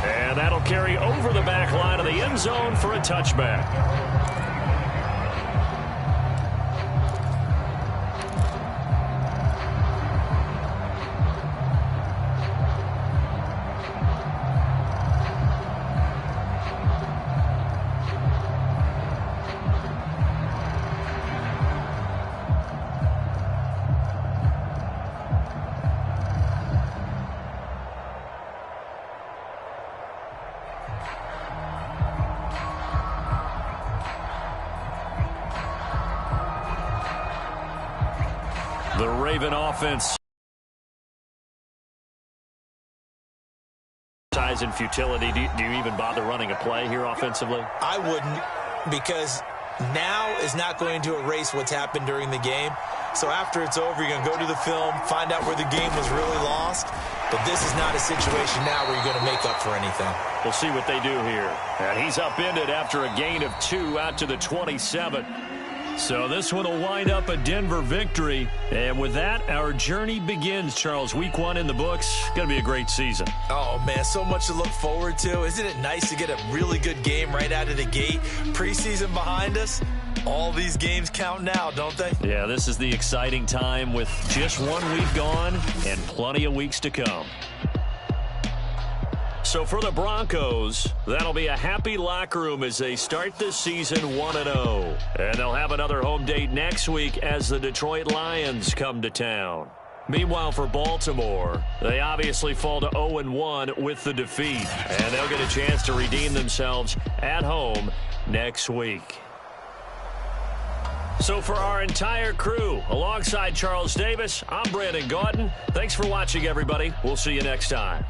Speaker 5: And that'll carry over the back line of the end zone for a touchback. The Raven offense. Size and futility. Do you even bother running a play here offensively?
Speaker 3: I wouldn't, because now is not going to erase what's happened during the game. So after it's over, you're going to go to the film, find out where the game was really lost. But this is not a situation now where you're going to make up for anything.
Speaker 5: We'll see what they do here. And he's upended after a gain of 2 out to the 27. So this one will wind up a Denver victory. And with that, our journey begins, Charles. Week 1 in the books. Going to be a great season.
Speaker 3: Oh, man, so much to look forward to. Isn't it nice to get a really good game right out of the gate? Preseason behind us. All these games count now, don't they?
Speaker 5: Yeah, this is the exciting time with just 1 week gone and plenty of weeks to come. So for the Broncos, that'll be a happy locker room as they start this season 1-0. And they'll have another home date next week as the Detroit Lions come to town. Meanwhile, for Baltimore, they obviously fall to 0-1 with the defeat. And they'll get a chance to redeem themselves at home next week. So for our entire crew, alongside Charles Davis, I'm Brandon Gaudin. Thanks for watching, everybody. We'll see you next time.